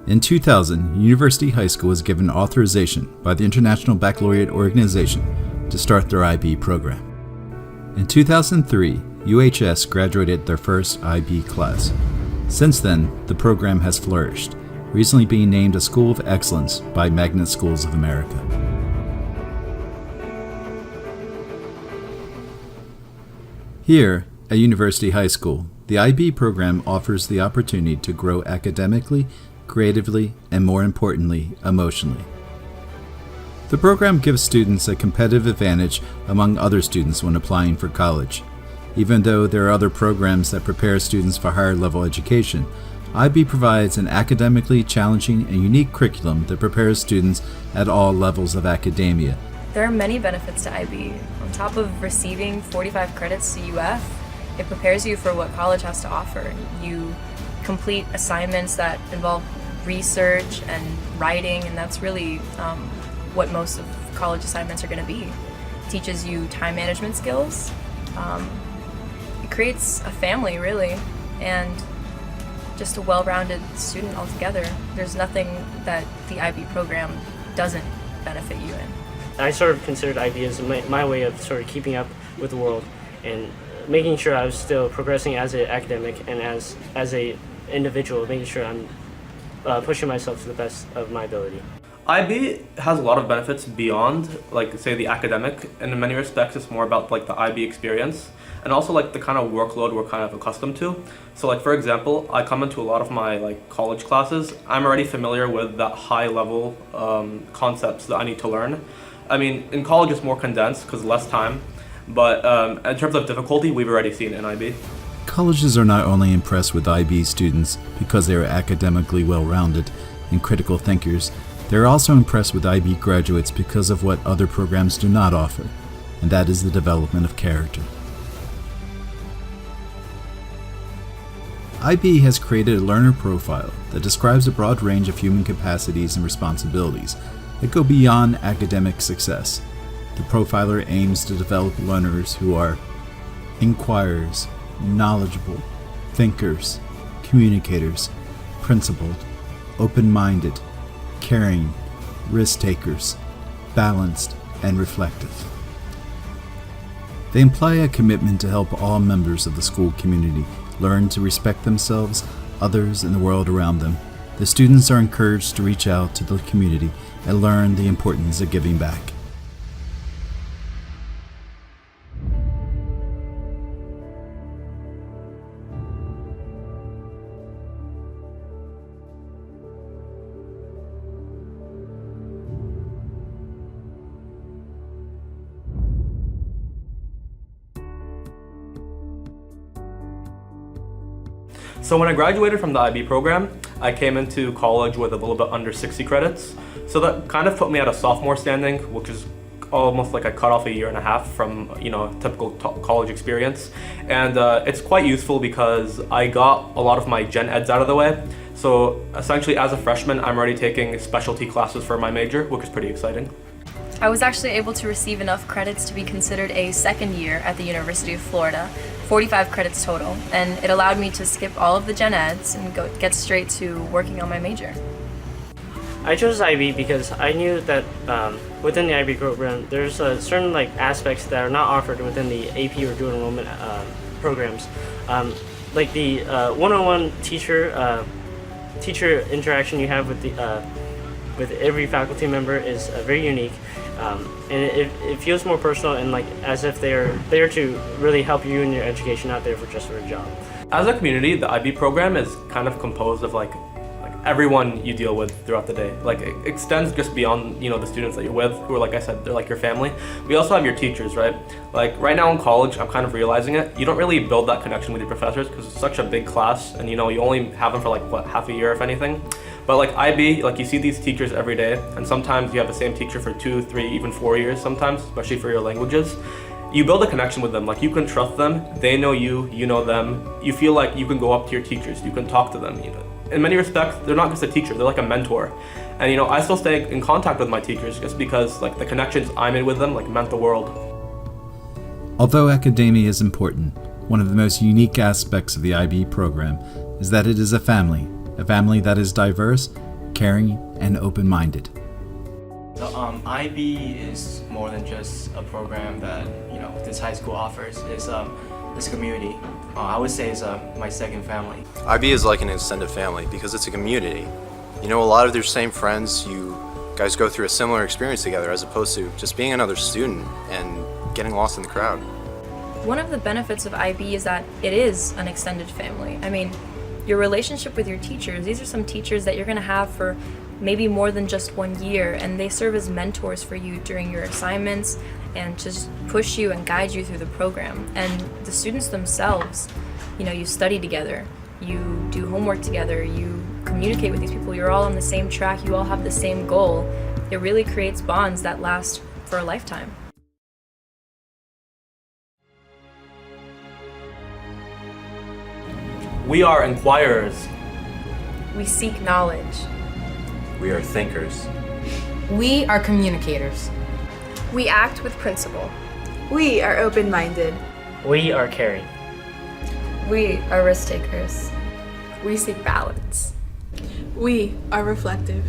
In 2000, University High School was given authorization by the International Baccalaureate Organization to start their IB program. In 2003, UHS graduated their first IB class. Since then, the program has flourished, recently being named a School of Excellence by Magnet Schools of America. Here, at University High School, the IB program offers the opportunity to grow academically, creatively, and more importantly, emotionally. The program gives students a competitive advantage among other students when applying for college. Even though there are other programs that prepare students for higher level education, IB provides an academically challenging and unique curriculum that prepares students at all levels of academia. There are many benefits to IB. On top of receiving 45 credits to UF, it prepares you for what college has to offer. You complete assignments that involve research and writing, and that's really what most of college assignments are going to be. It teaches you time management skills. It creates a family, really, and just a well-rounded student altogether. There's nothing that the IB program doesn't benefit you in. I sort of considered IB as my way of sort of keeping up with the world and making sure I was still progressing as an academic and as a individual, making sure I'm pushing myself to the best of my ability. IB has a lot of benefits beyond, like, say, the academic, and in many respects it's more about like the IB experience and also like the kind of workload we're kind of accustomed to. So like, for example, I come into a lot of my like college classes, I'm already familiar with that high level concepts that I need to learn. I mean, in college it's more condensed because less time, but in terms of difficulty, we've already seen it in IB. Colleges are not only impressed with IB students because they are academically well-rounded and critical thinkers, they are also impressed with IB graduates because of what other programs do not offer, and that is the development of character. IB has created a learner profile that describes a broad range of human capacities and responsibilities that go beyond academic success. The profiler aims to develop learners who are inquirers, knowledgeable, thinkers, communicators, principled, open-minded, caring, risk-takers, balanced, and reflective. They imply a commitment to help all members of the school community learn to respect themselves, others, and the world around them. The students are encouraged to reach out to the community and learn the importance of giving back. So when I graduated from the IB program, I came into college with a little bit under 60 credits. So that kind of put me at a sophomore standing, which is almost like I cut off a year and a half from, typical college experience. And it's quite useful because I got a lot of my gen eds out of the way. So essentially as a freshman, I'm already taking specialty classes for my major, which is pretty exciting. I was actually able to receive enough credits to be considered a second year at the University of Florida, 45 credits total, and it allowed me to skip all of the gen eds and get straight to working on my major. I chose IB because I knew that within the IB program, there's certain aspects that are not offered within the AP or dual enrollment programs. Like the one-on-one teacher interaction you have with every faculty member is very unique. And it feels more personal and as if they're there to really help you in your education, not there just for a job. As a community, the IB program is kind of composed of everyone you deal with throughout the day. It extends just beyond the students that you're with, who are, like I said, they're like your family. We also have your teachers, right? Right now in college, I'm kind of realizing it. You don't really build that connection with your professors because it's such a big class, and you only have them for half a year, if anything. But IB, you see these teachers every day, and sometimes you have the same teacher for 2, 3, even 4 years sometimes, especially for your languages. You build a connection with them, you can trust them, they know you, you know them. You feel like you can go up to your teachers, you can talk to them. In many respects, they're not just a teacher, they're like a mentor. And I still stay in contact with my teachers just because the connections I made with them meant the world. Although academia is important, one of the most unique aspects of the IB program is that it is a family that is diverse caring, and open-minded. So IB is more than just a program that this high school offers. It's a community. I would say it's my second family. IB is like an extended family because it's a community. You know a lot of their same friends. You guys go through a similar experience together as opposed to just being another student and getting lost in the crowd. One of the benefits of IB is that it is an extended family. I mean, your relationship with your teachers, these are some teachers that you're going to have for maybe more than just 1 year, and they serve as mentors for you during your assignments and just push you and guide you through the program. And the students themselves, you study together, you do homework together, you communicate with these people, you're all on the same track, you all have the same goal. It really creates bonds that last for a lifetime. We are inquirers. We seek knowledge. We are thinkers. We are communicators. We act with principle. We are open-minded. We are caring. We are risk takers. We seek balance. We are reflective.